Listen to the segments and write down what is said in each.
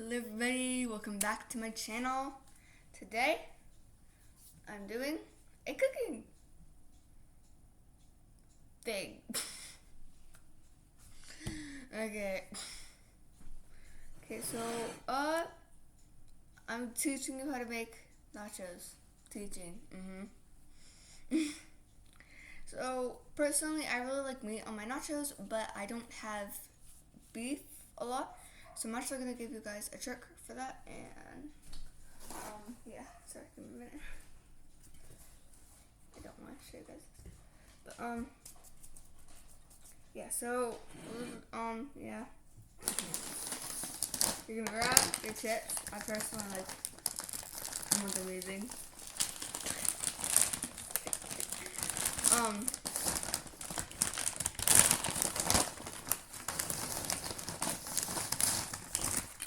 Hello everybody, welcome back to my channel. Today, I'm doing a cooking thing. Okay, so, I'm teaching you how to make nachos. So, personally, I really like meat on my nachos, but I don't have beef a lot. So I'm actually going to give you guys a trick for that, and, yeah, sorry, give me a minute. I don't want to show you guys this. But, yeah, so, yeah. You're going to grab your chips. I personally like them with amazing.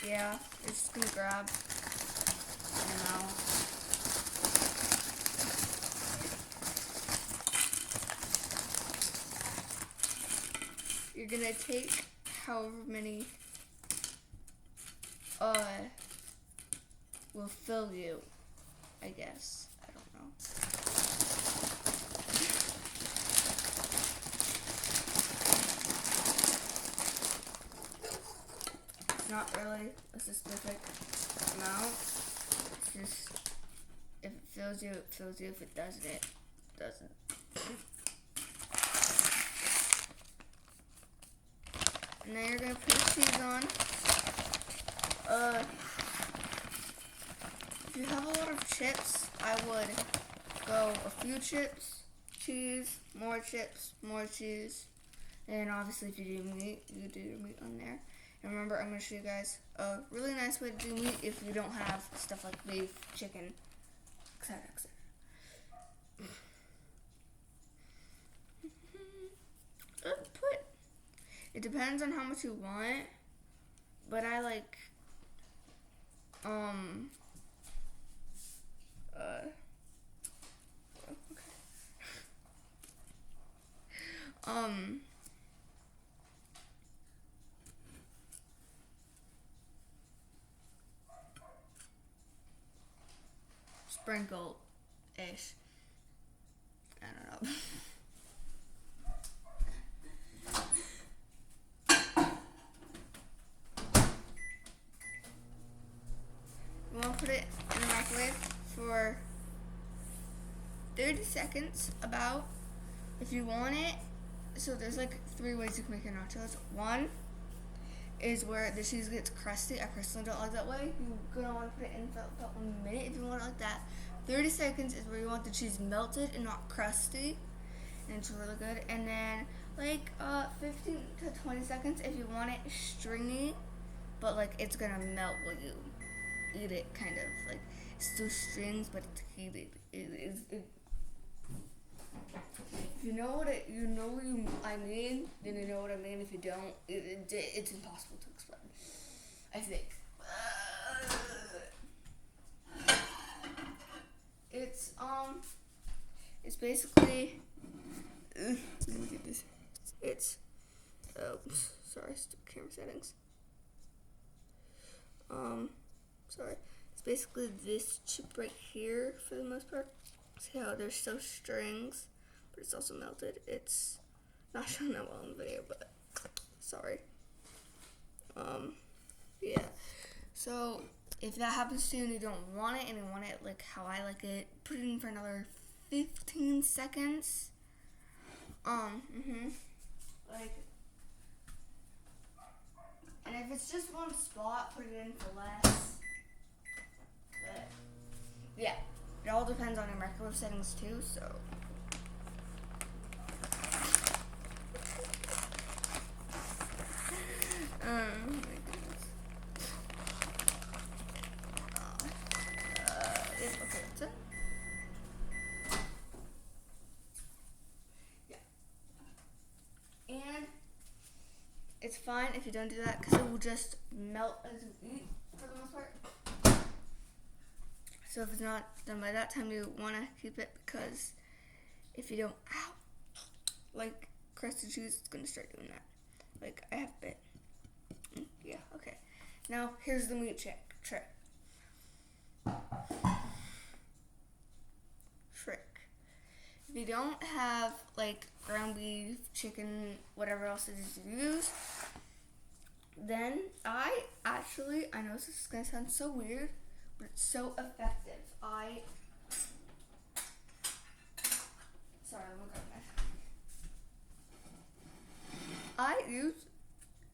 Yeah, you're just gonna grab, you're gonna take however many, will fill you, I guess. I don't know. It's not really a specific amount. It's just, if it fills you, it fills you. If it doesn't, it doesn't. And then you're gonna put the cheese on. If you have a lot of chips, I would go a few chips, cheese, more chips, more cheese. And obviously if you do meat, you do your meat on there. And remember, I'm going to show you guys a really nice way to do meat if you don't have stuff like beef, chicken, etc., etc. It depends on how much you want, but I like, sprinkle-ish. I don't know. You want to put it in the microwave for 30 seconds, about, if you want it. So there's like 3 ways you can make your nachos. One is where the cheese gets crusty. I personally don't like that way. You're gonna want to put it in for about 1 minute if you want it like that. 30 seconds is where you want the cheese melted and not crusty, and it's really good. And then like 15 to 20 seconds if you want it stringy, but like it's gonna melt when you eat it, kind of like it's still strings, but it's heated. If you know what I mean, then you know what I mean. If you don't, it's impossible to explain, I think. It's basically, let me get this. It's, sorry, stupid camera settings. Sorry. It's basically this chip right here for the most part. See how there's still strings, but it's also melted. It's not showing that well in the video, but sorry. Yeah. So if that happens to you and you don't want it, and you want it like how I like it, put it in for another 15 seconds. Like, and if it's just one spot, put it in for less. But yeah, it all depends on your microwave settings too, so. Okay, that's it. Yeah. And it's fine if you don't do that, because it will just melt as you eat for the most part. So if it's not done by that time, you want to keep it, because if you don't, like crusted cheese, it's going to start doing that. Like, I have bit. Yeah, okay. Now, here's the meat trick. If you don't have like ground beef, chicken, whatever else it is you use, then I know this is gonna sound so weird, but it's so effective. Sorry, I'm gonna grab my. I use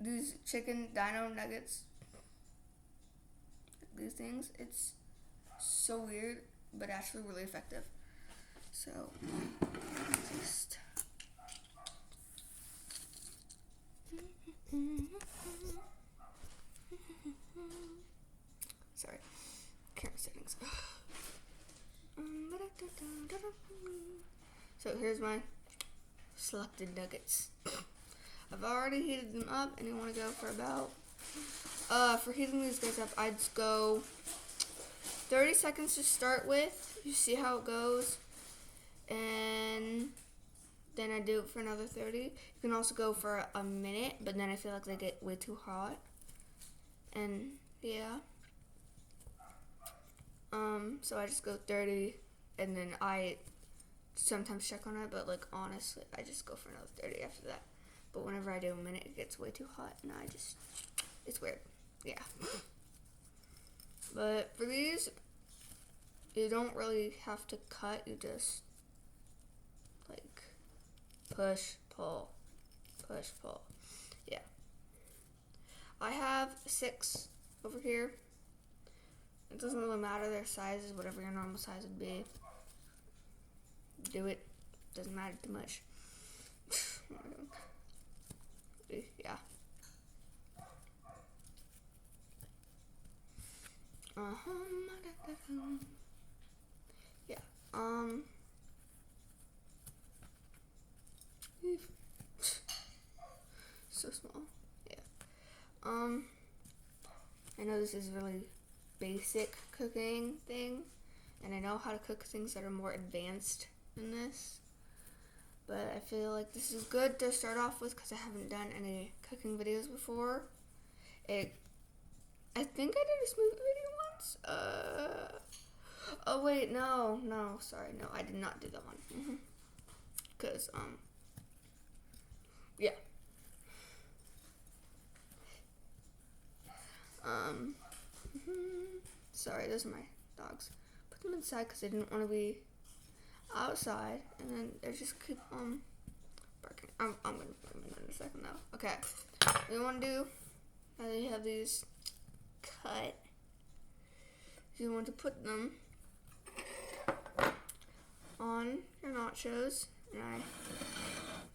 these chicken dino nuggets. These things, it's so weird, but actually really effective. So, just. Sorry, camera settings. So here's my selected nuggets. I've already heated them up, and you want to go for about. For heating these guys up, I'd go 30 seconds to start with. You see how it goes, and then I do it for another 30. You can also go for a minute, but then I feel like they get way too hot. And yeah. So I just go 30, and then I sometimes check on it, but like honestly, I just go for another 30 after that. But whenever I do a minute, it gets way too hot, and it's weird. Yeah. But for these, you don't really have to cut. You just like push, pull. Yeah. I have 6 over here. It doesn't really matter their sizes, whatever your normal size would be. Do it. Doesn't matter too much. Yeah. Yeah. So small. Yeah. I know this is really basic cooking thing, and I know how to cook things that are more advanced than this, but I feel like this is good to start off with because I haven't done any cooking videos before. I think I did a smoothie video once. Oh wait, no, sorry, no, I did not do that one. Cause yeah. Sorry, those are my dogs. Put them inside because I didn't want to be outside, and then they just keep barking. I'm gonna put them in a second though. Okay, what you want to do? Now that you have these cut, you want to put them on your nachos, and I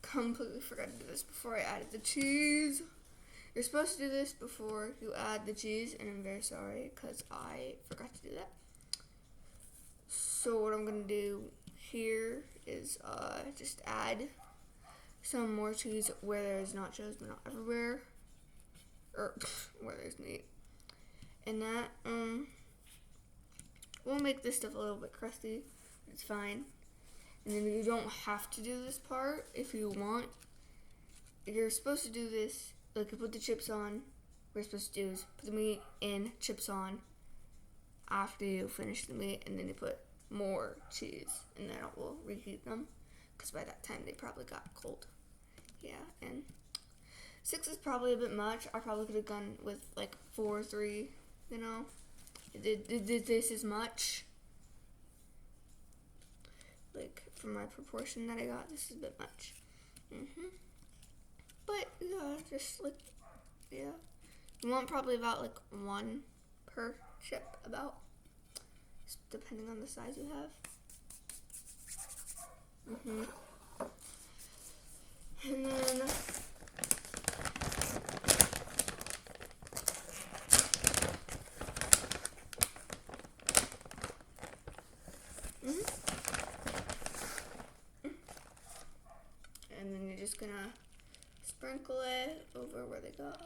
completely forgot to do this before I added the cheese. You're supposed to do this before you add the cheese, and I'm very sorry because I forgot to do that. So what I'm going to do here is just add some more cheese where there's nachos, but not everywhere, or where there's meat. And that will make this stuff a little bit crusty. It's fine. And then you don't have to do this part if you want. You're supposed to do this. Like, you put the chips on, what you're supposed to do is put the meat in, chips on, after you finish the meat, and then you put more cheese, and then it will reheat them, because by that time they probably got cold. Yeah, and 6 is probably a bit much. I probably could have gone with, like, 4 or 3, you know. This is much. Like, for my proportion that I got, this is a bit much. But, yeah, just, like, yeah. You want probably about, like, 1 per chip, about. Just depending on the size you have. And then... And then you're just gonna sprinkle it over where they got it.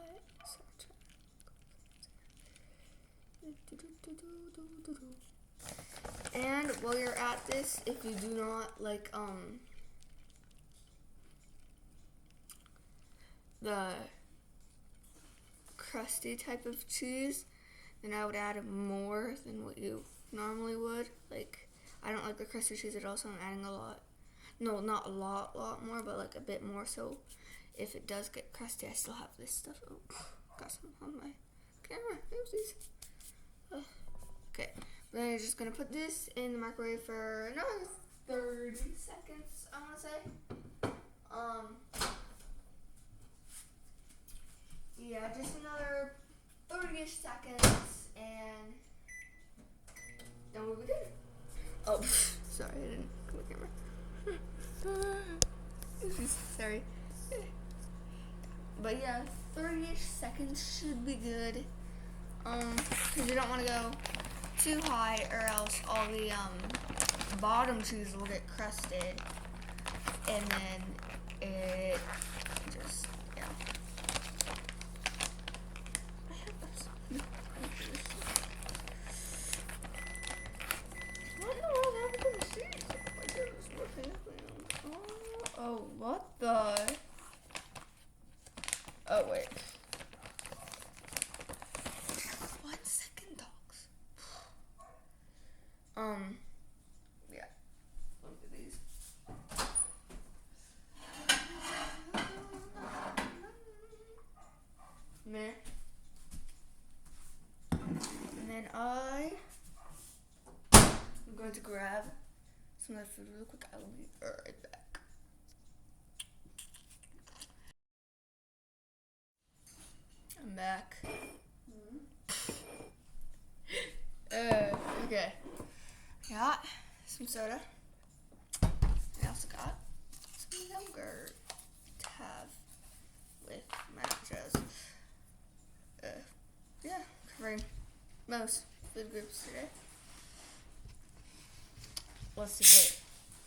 And while you're at this, if you do not like the crusty type of cheese, then I would add more than what you normally would. Like, I don't like the crusty cheese at all, so I'm adding a lot. No, not a lot more, but like a bit more. So if it does get crusty, I still have this stuff. Oh, got some on my camera. Oopsies. Okay, then you're just gonna put this in the microwave for another 30 seconds, I wanna say. Yeah, just another 30-ish seconds, and then we'll be good. Oh, sorry, I didn't come on camera. Sorry. But yeah, 30-ish seconds should be good. Because you don't want to go too high, or else all the bottom cheese will get crusted, and then it just, yeah. What in the world happened to the cheese? Oh my goodness, what? Oh, what the? Oh, wait. 1 second, dogs. Yeah. Look at these. Meh. And then I'm going to grab some of that food real quick. I will be right back. I'm back. Okay. Got some soda. I also got some yogurt to have with my nachos. Yeah, covering most food groups today. Let's see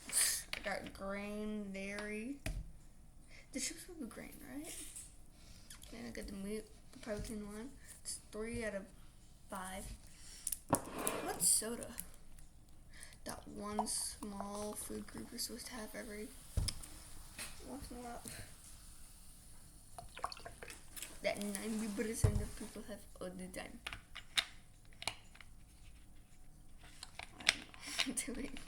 what I got. Grain, dairy. The chips will be grain, right? Then I got the meat, the protein one. It's 3 out of 5. What's soda? That one small food group you're supposed to have every once in a while. That 90% of people have all the time. I don't know what I'm doing.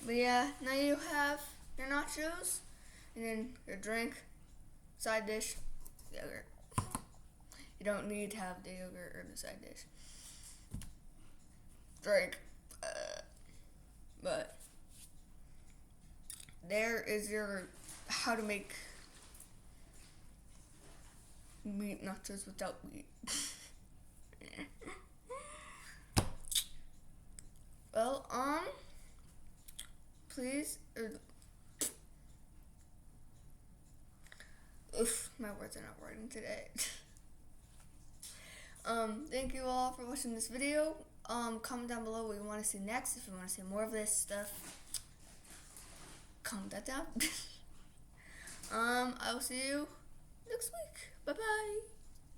But yeah, now you have your nachos, and then your drink, side dish, yogurt. You don't need to have the yogurt or the side dish. Drink. But there is your how to make meat nachos without meat. Well, please, my words are not working today. Thank you all for watching this video. Comment down below what you want to see next. If you want to see more of this stuff, comment that down. I will see you next week. Bye bye.